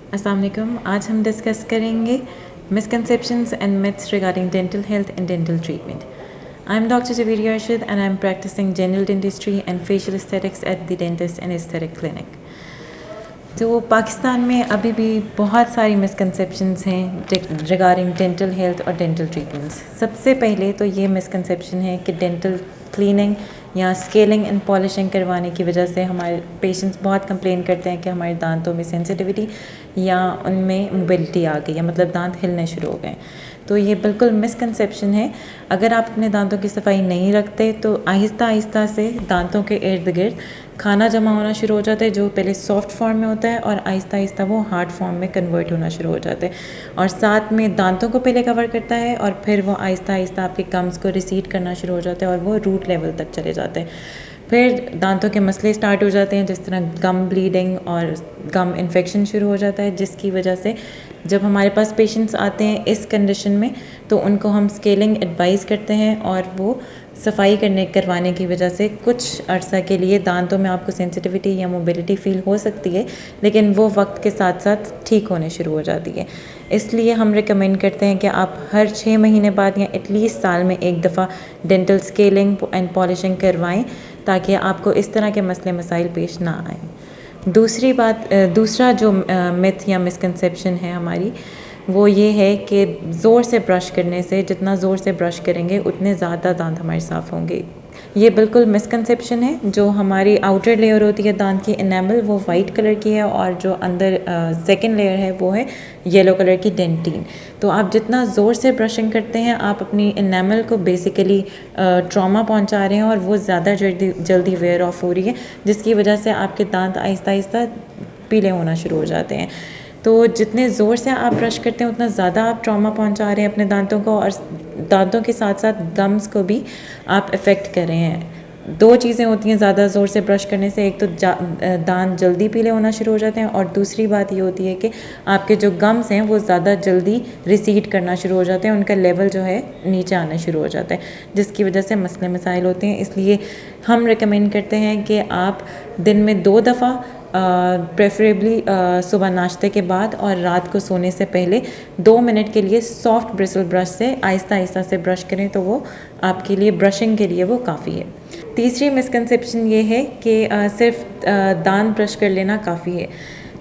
अस्सलाम वालेकुम। आज हम डिस्कस करेंगे misconceptions and myths regarding dental health and dental treatment. I am doctor Jabir Arshad and I am practising general dentistry and facial aesthetics at the dentist and aesthetic clinic. तो पाकिस्तान में अभी भी बहुत सारी मिसकंसेप्शंस हैं रिगार्डिंग डेंटल हेल्थ और dental treatments. सबसे पहले तो ये मिसकंसेप्शन है कि डेंटल क्लीनिंग या स्केलिंग एंड पॉलिशिंग करवाने की वजह से हमारे पेशेंट्स बहुत कंप्लेन करते हैं कि हमारे दांतों में सेंसिटिविटी या उनमें मोबिलिटी आ गई, या मतलब दांत हिलने शुरू हो गए। तो ये बिल्कुल मिसकंसेप्शन है। अगर आप अपने दांतों की सफाई नहीं रखते तो आहिस्ता आहिस्ता से दांतों के इर्द गिर्द खाना जमा होना शुरू हो जाता है, जो पहले सॉफ्ट फॉर्म में होता है और आहिस्ता आहिस्ता वो हार्ड फॉर्म में कन्वर्ट होना शुरू हो जाता है, और साथ में दांतों को पहले कवर करता है और फिर वो आहिस्ता आहिस्ता आपके गम्स को रिसीड करना शुरू हो जाता है और वो रूट लेवल तक चले जाते हैं। फिर दांतों के मसले स्टार्ट हो जाते हैं, जिस तरह गम ब्लीडिंग और गम इन्फेक्शन शुरू हो जाता है, जिसकी वजह से जब हमारे पास पेशेंट्स आते हैं इस कंडीशन में तो उनको हम स्केलिंग एडवाइस करते हैं, और वो सफाई करवाने की वजह से कुछ अर्सा के लिए दांतों में आपको सेंसिटिविटी या मोबिलिटी फील हो सकती है, लेकिन वो वक्त के साथ साथ ठीक होने शुरू हो जाती है। इसलिए हम रिकमेंड करते हैं कि आप हर 6 महीने बाद या एटलीस्ट साल में एक दफ़ा डेंटल स्केलिंग एंड पॉलिशिंग करवाएं, ताकि आपको इस तरह के मसले मसाइल पेश ना आएँ। दूसरा जो मिथ या मिसकंसेप्शन है हमारी, वो ये है कि ज़ोर से ब्रश करने से, जितना ज़ोर से ब्रश करेंगे उतने ज़्यादा दांत हमारे साफ़ होंगे। ये बिल्कुल मिसकंसेप्शन है। जो हमारी आउटर लेयर होती है दांत की एनामल, वो वाइट कलर की है, और जो अंदर सेकंड लेयर है वो है येलो कलर की डेंटिन। तो आप जितना ज़ोर से ब्रशिंग करते हैं आप अपनी एनामल को बेसिकली ट्रॉमा पहुंचा रहे हैं, और वो ज़्यादा जल्दी वेयर ऑफ हो रही है, जिसकी वजह से आपके दांत आहिस्ता आहिस्ता पीले होना शुरू हो जाते हैं। तो जितने ज़ोर से आप ब्रश करते हैं उतना ज़्यादा आप ट्रॉमा पहुंचा रहे हैं अपने दांतों को, और दांतों के साथ साथ गम्स को भी आप इफ़ेक्ट कर रहे हैं। दो चीज़ें होती हैं ज़्यादा ज़ोर से ब्रश करने से, एक तो दांत जल्दी पीले होना शुरू हो जाते हैं, और दूसरी बात ये होती है कि आपके जो गम्स हैं वो ज़्यादा जल्दी रिसीड करना शुरू हो जाते हैं, उनका लेवल जो है नीचे आना शुरू हो जाता है, जिसकी वजह से मसले मसाइल होते हैं। इसलिए हम रिकमेंड करते हैं कि आप दिन में 2 दफ़ा प्रेफरेबली सुबह नाश्ते के बाद और रात को सोने से पहले 2 मिनट के लिए सॉफ्ट ब्रिसल ब्रश से आहिस्ता आहिस्ता से ब्रश करें, तो वो आपके लिए ब्रशिंग के लिए वो काफ़ी है। तीसरी मिसकंसेप्शन ये है कि सिर्फ दांत ब्रश कर लेना काफ़ी है,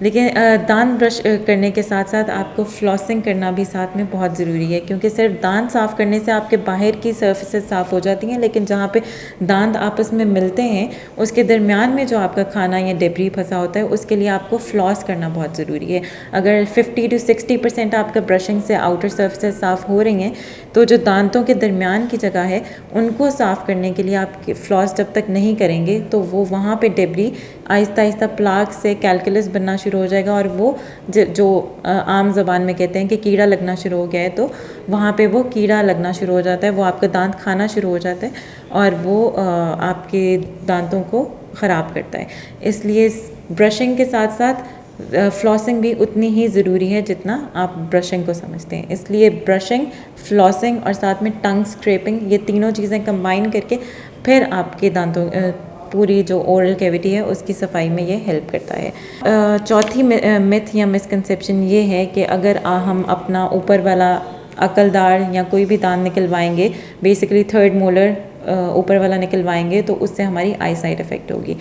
लेकिन दांत ब्रश करने के साथ साथ आपको फ्लॉसिंग करना भी साथ में बहुत ज़रूरी है, क्योंकि सिर्फ दांत साफ़ करने से आपके बाहर की सर्फेसेस साफ़ हो जाती हैं, लेकिन जहाँ पे दांत आपस में मिलते हैं उसके दरमियान में जो आपका खाना या डेब्री फंसा होता है, उसके लिए आपको फ्लॉस करना बहुत ज़रूरी है। अगर 50 to 60% आपका ब्रशिंग से आउटर सर्फेसेस साफ़ हो रही हैं, तो जो दांतों के दरमियान की जगह है उनको साफ़ करने के लिए आप फ्लॉस जब तक नहीं करेंगे तो वो वहाँ पे डेब्री आहिस्ता आहिस्ता प्लाक से कैलकुलस बनना शुरू हो जाएगा, और वो जो आम ज़बान में कहते हैं कि कीड़ा लगना शुरू हो गया है, तो वहाँ पे वो कीड़ा लगना शुरू हो जाता है, वो आपका दांत खाना शुरू हो जाता है, और वो आपके दांतों को ख़राब करता है। इसलिए ब्रशिंग के साथ साथ फ्लॉसिंग भी उतनी ही ज़रूरी है जितना आप ब्रशिंग को समझते हैं। इसलिए ब्रशिंग, फ्लॉसिंग और साथ में टंग स्क्रैपिंग, ये तीनों चीज़ें कंबाइन करके फिर आपके दांतों पूरी जो ओरल कैविटी है उसकी सफाई में ये हेल्प करता है। चौथी मिथ या मिसकंसेप्शन ये है कि अगर हम अपना ऊपर वाला अकलदार या कोई भी दांत निकलवाएंगे, बेसिकली थर्ड मोलर ऊपर वाला निकलवाएंगे, तो उससे हमारी आई साइट इफ़ेक्ट होगी।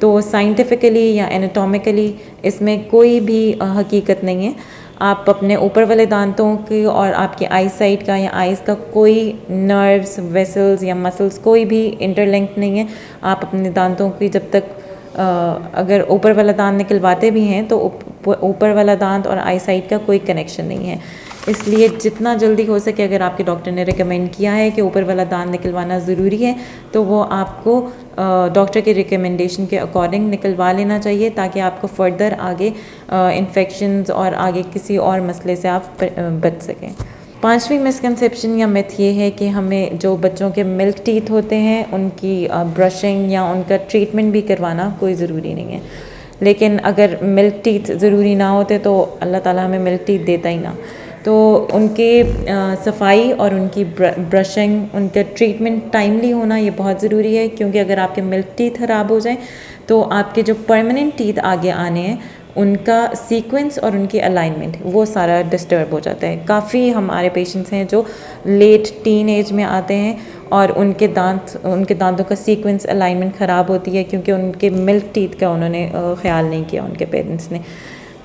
तो साइंटिफिकली या एनाटॉमिकली इसमें कोई भी हकीकत नहीं है। आप अपने ऊपर वाले दांतों की और आपकी आई साइट का या आइज़ का कोई नर्व्स, वेसल्स या मसल्स कोई भी इंटरलिंक नहीं है। आप अपने दांतों की जब तक अगर ऊपर वाला दांत निकलवाते भी हैं तो ऊपर वाला दांत और आई साइट का कोई कनेक्शन नहीं है। इसलिए जितना जल्दी हो सके, अगर आपके डॉक्टर ने रिकमेंड किया है कि ऊपर वाला दांत निकलवाना ज़रूरी है, तो वो आपको डॉक्टर के रिकमेंडेशन के अकॉर्डिंग निकलवा लेना चाहिए, ताकि आपको फ़र्दर आगे इन्फेक्शंस और आगे किसी और मसले से आप बच सकें। पांचवी मिसकंसेप्शन या मिथ ये है कि हमें जो बच्चों के मिल्क टीथ होते हैं उनकी ब्रशिंग या उनका ट्रीटमेंट भी करवाना कोई ज़रूरी नहीं है। लेकिन अगर मिल्क टीथ ज़रूरी ना होते तो अल्लाह ताला हमें मिल्क टीथ देता ही ना। तो उनके सफाई और उनकी ब्रशिंग, उनका ट्रीटमेंट टाइमली होना ये बहुत ज़रूरी है, क्योंकि अगर आपके मिल्क टीथ ख़राब हो जाएं तो आपके जो परमानेंट टीथ आगे आने हैं उनका सीक्वेंस और उनकी अलाइनमेंट वो सारा डिस्टर्ब हो जाता है। काफ़ी हमारे पेशेंट्स हैं जो लेट टीन एज में आते हैं और उनके दांतों का सीक्वेंस अलाइनमेंट ख़राब होती है क्योंकि उनके मिल्क टीथ का उन्होंने ख्याल नहीं किया उनके पेरेंट्स ने।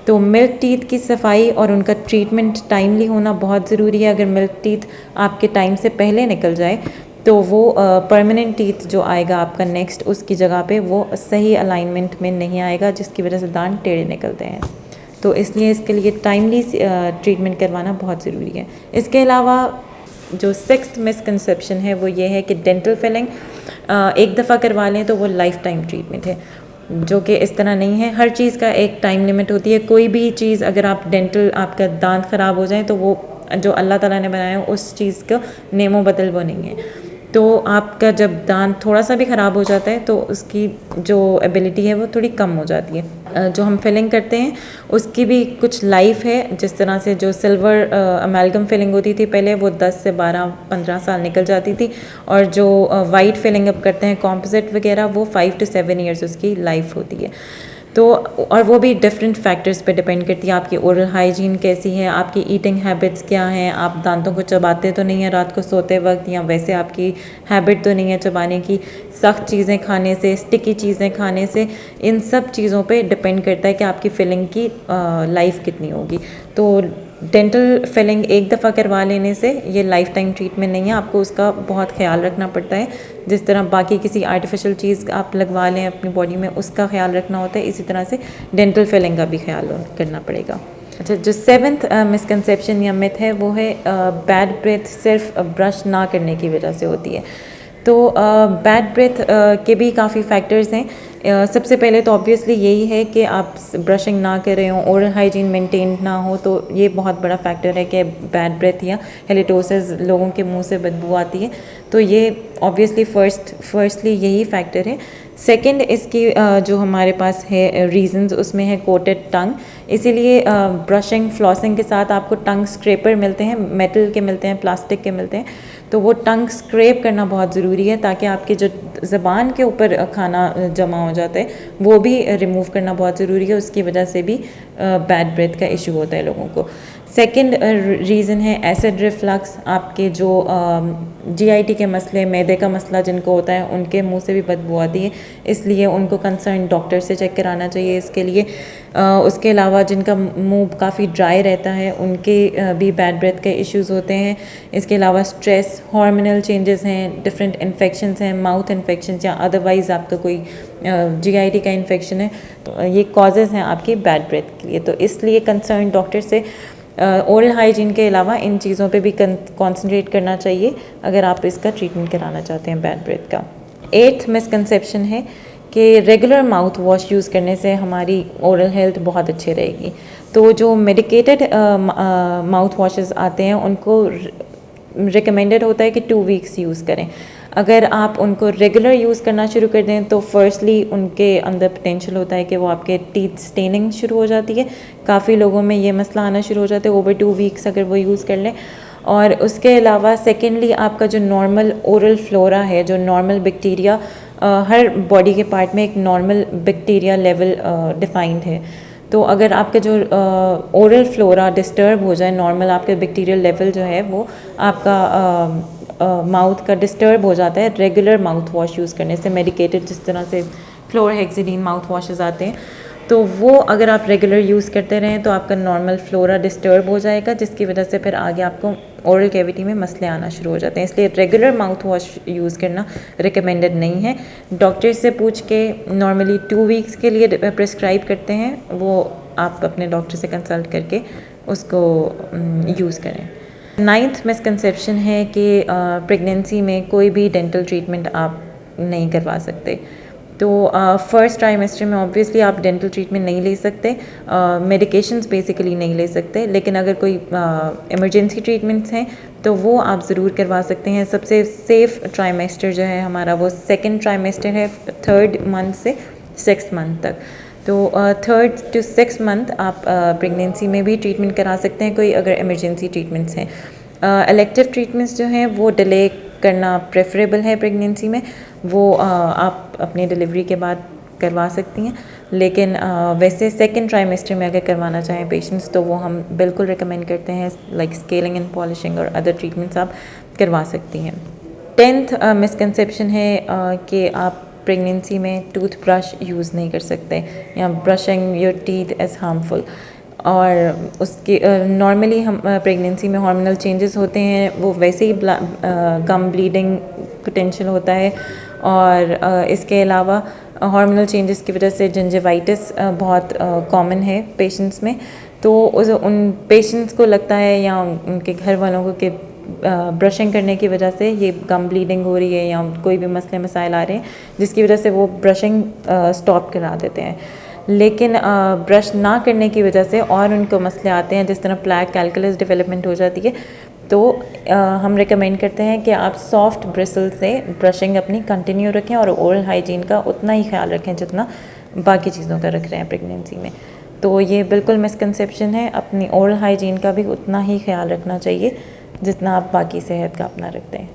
तो मिल्क टीथ की सफाई और उनका ट्रीटमेंट टाइमली होना बहुत ज़रूरी है। अगर मिल्क टीथ आपके टाइम से पहले निकल जाए तो वो परमानेंट टीथ जो आएगा आपका नेक्स्ट उसकी जगह पे वो सही अलाइनमेंट में नहीं आएगा, जिसकी वजह से दांत टेढ़े निकलते हैं। तो इसलिए इसके लिए टाइमली ट्रीटमेंट करवाना बहुत ज़रूरी है। इसके अलावा जो सिक्स्थ मिसकंसेप्शन है वो ये है कि डेंटल फिलिंग एक दफ़ा करवा लें तो वो लाइफ टाइम ट्रीटमेंट है, जो कि इस तरह नहीं है। हर चीज़ का एक टाइम लिमिट होती है। कोई भी चीज़ अगर आपका दांत ख़राब हो जाए तो वो जो अल्लाह ताला ने बनाया उस चीज़ का नेमो बदल वो नहीं है। तो आपका जब दांत थोड़ा सा भी ख़राब हो जाता है तो उसकी जो एबिलिटी है वो थोड़ी कम हो जाती है। जो हम फिलिंग करते हैं उसकी भी कुछ लाइफ है। जिस तरह से जो सिल्वर अमेलगम फिलिंग होती थी पहले वो 10 से 12-15 साल निकल जाती थी, और जो वाइट फिलिंग अब करते हैं कॉम्पोजिट वगैरह वो 5 to 7 ईयर्स उसकी लाइफ होती है। तो और वो भी डिफरेंट फैक्टर्स पे डिपेंड करती है। आपकी ओरल हाइजीन कैसी है, आपकी ईटिंग हैबिट्स क्या हैं, आप दांतों को चबाते तो नहीं है रात को सोते वक्त, या वैसे आपकी हैबिट तो नहीं है चबाने की, सख्त चीज़ें खाने से, स्टिकी चीज़ें खाने से, इन सब चीज़ों पे डिपेंड करता है कि आपकी फिलिंग की लाइफ कितनी होगी। तो डेंटल फिलिंग एक दफ़ा करवा लेने से ये लाइफ टाइम ट्रीटमेंट नहीं है, आपको उसका बहुत ख्याल रखना पड़ता है। जिस तरह बाकी किसी आर्टिफिशियल चीज़ आप लगवा लें अपनी बॉडी में उसका ख्याल रखना होता है, इसी तरह से डेंटल फिलिंग का भी ख्याल करना पड़ेगा। अच्छा, जो सेवन्थ मिसकंसेप्शन या मिथ है वो है बैड ब्रेथ सिर्फ ब्रश ना करने की वजह से होती है। तो बैड ब्रेथ के भी काफ़ी फैक्टर्स हैं। सबसे पहले तो ऑब्वियसली यही है कि आप ब्रशिंग ना कर रहे हो, ओरल हाइजीन मेंटेन ना हो, तो ये बहुत बड़ा फैक्टर है कि बैड ब्रेथ या हेलिटोसिस लोगों के मुंह से बदबू आती है। तो ये ऑब्वियसली फर्स्टली यही फैक्टर है। सेकंड इसकी जो हमारे पास है रीजंस, उसमें है कोटेड टंग। इसीलिए ब्रशिंग फ्लॉसिंग के साथ आपको टंग स्क्रैपर मिलते हैं, मेटल के मिलते हैं, प्लास्टिक के मिलते हैं। तो वो टंग स्क्रैप करना बहुत ज़रूरी है ताकि आपके जो ज़बान के ऊपर खाना जमा हो जाता है वो भी रिमूव करना बहुत ज़रूरी है। उसकी वजह से भी बैड ब्रेथ का इशू होता है लोगों को। सेकंड रीज़न है एसिड रिफ्लक्स। आपके जो जीआईटी के मसले, मैदे का मसला जिनको होता है उनके मुंह से भी बदबू आती है, इसलिए उनको कंसर्न डॉक्टर से चेक कराना चाहिए इसके लिए। उसके अलावा जिनका मुंह काफ़ी ड्राई रहता है उनके भी बैड ब्रेथ के इश्यूज़ होते हैं। इसके अलावा स्ट्रेस, हार्मोनल चेंजेस हैं, डिफरेंट इन्फेक्शंस हैं, माउथ इन्फेक्शंस या अदरवाइज़ आपका कोई जीआईटी का इन्फेक्शन है, तो ये कॉजेज़ हैं आपकी बैड ब्रेथ के लिए। तो इसलिए कंसर्न डॉक्टर से ओरल हाइजीन के अलावा इन चीज़ों पे भी कॉन्सेंट्रेट करना चाहिए अगर आप इसका ट्रीटमेंट कराना चाहते हैं बैड ब्रेथ का। 8th मिसकंसेप्शन है कि रेगुलर माउथ वॉश यूज़ करने से हमारी ओरल हेल्थ बहुत अच्छी रहेगी। तो जो मेडिकेटेड माउथ वॉशेस आते हैं उनको रिकमेंडेड होता है कि 2 वीक्स यूज़ करें। अगर आप उनको रेगुलर यूज़ करना शुरू कर दें तो फर्स्टली उनके अंदर पोटेंशियल होता है कि वो आपके टीथ स्टेनिंग शुरू हो जाती है। काफ़ी लोगों में ये मसला आना शुरू हो जाता है ओवर 2 वीक्स अगर वो यूज़ कर लें। और उसके अलावा सेकेंडली आपका जो नॉर्मल ओरल फ्लोरा है, जो नॉर्मल बैक्टीरिया, हर बॉडी के पार्ट में एक नॉर्मल बैक्टीरिया लेवल डिफाइंड है। तो अगर आपका जो ओरल फ्लोरा डिस्टर्ब हो जाए, नॉर्मल आपका बैक्टीरियल लेवल जो है वो आपका माउथ का डिस्टर्ब हो जाता है रेगुलर माउथ वॉश यूज़ करने से। मेडिकेटेड जिस तरह से फ्लोरहेक्सिडीन माउथ वॉशेस आते हैं तो वो अगर आप रेगुलर यूज़ करते रहें तो आपका नॉर्मल फ्लोरा डिस्टर्ब हो जाएगा, जिसकी वजह से फिर आगे आपको ओरल कैविटी में मसले आना शुरू हो जाते हैं। इसलिए रेगुलर माउथ वॉश यूज़ करना रिकमेंडेड नहीं है। डॉक्टर से पूछ के नॉर्मली 2 वीक्स के लिए प्रिस्क्राइब करते हैं, वो आप अपने डॉक्टर से कंसल्ट करके उसको यूज़ करें। 9th मिसकंसेप्शन है कि प्रेगनेंसी में कोई भी डेंटल ट्रीटमेंट आप नहीं करवा सकते। तो फर्स्ट ट्राइमेस्टर में ऑब्वियसली आप डेंटल ट्रीटमेंट नहीं ले सकते, मेडिकेशंस बेसिकली नहीं ले सकते, लेकिन अगर कोई इमरजेंसी ट्रीटमेंट्स हैं तो वो आप ज़रूर करवा सकते हैं। सबसे सेफ़ ट्राइमेस्टर जो है हमारा वो 2nd ट्राइमेस्टर है, 3rd मंथ से 6th मंथ तक। तो 3rd to 6th मंथ आप प्रेगनेंसी में भी ट्रीटमेंट करा सकते हैं कोई अगर इमरजेंसी ट्रीटमेंट्स हैं। इलेक्टिव ट्रीटमेंट्स जो हैं वो डिले करना प्रेफरेबल है प्रेगनेंसी में, वो आप अपनी डिलीवरी के बाद करवा सकती हैं। लेकिन वैसे सेकेंड ट्राइमेस्टर में अगर करवाना चाहें पेशेंट्स तो वो हम बिल्कुल रिकमेंड करते हैं, लाइक स्केलिंग एंड पॉलिशिंग और अदर ट्रीटमेंट्स आप करवा सकती हैं। 10th मिसकंसेप्शन है कि आप प्रेगनेंसी में टूथब्रश यूज़ नहीं कर सकते या brushing your teeth as harmful. और उसके नॉर्मली हम प्रेगनेंसी में हार्मोनल चेंजेस होते हैं, वो वैसे ही गम ब्लीडिंग पोटेंशियल होता है। और इसके अलावा हार्मोनल चेंजेस की वजह से जिंजिवाइटिस बहुत कॉमन है पेशेंट्स में। तो उन पेशेंट्स को लगता है या उनके घर वालों को कि ब्रशिंग करने की वजह से ये गम ब्लीडिंग हो रही है या कोई भी मसले मसाइल आ रहे हैं जिसकी वजह से वो ब्रशिंग स्टॉप करा देते हैं। लेकिन ब्रश ना करने की वजह से और उनको मसले आते हैं, जिस तरह प्लैक कैलकुलस डेवलपमेंट हो जाती है। तो हम रिकमेंड करते हैं कि आप सॉफ्ट ब्रिसल से ब्रशिंग अपनी कंटिन्यू रखें और ओरल हाइजीन का उतना ही ख्याल रखें जितना बाकी चीज़ों का रख रहे हैं प्रेगनेंसी में। तो ये बिल्कुल मिसकंसेप्शन है, अपनी ओरल हाइजीन का भी उतना ही ख्याल रखना चाहिए जितना आप बाकी सेहत का अपना रखते हैं।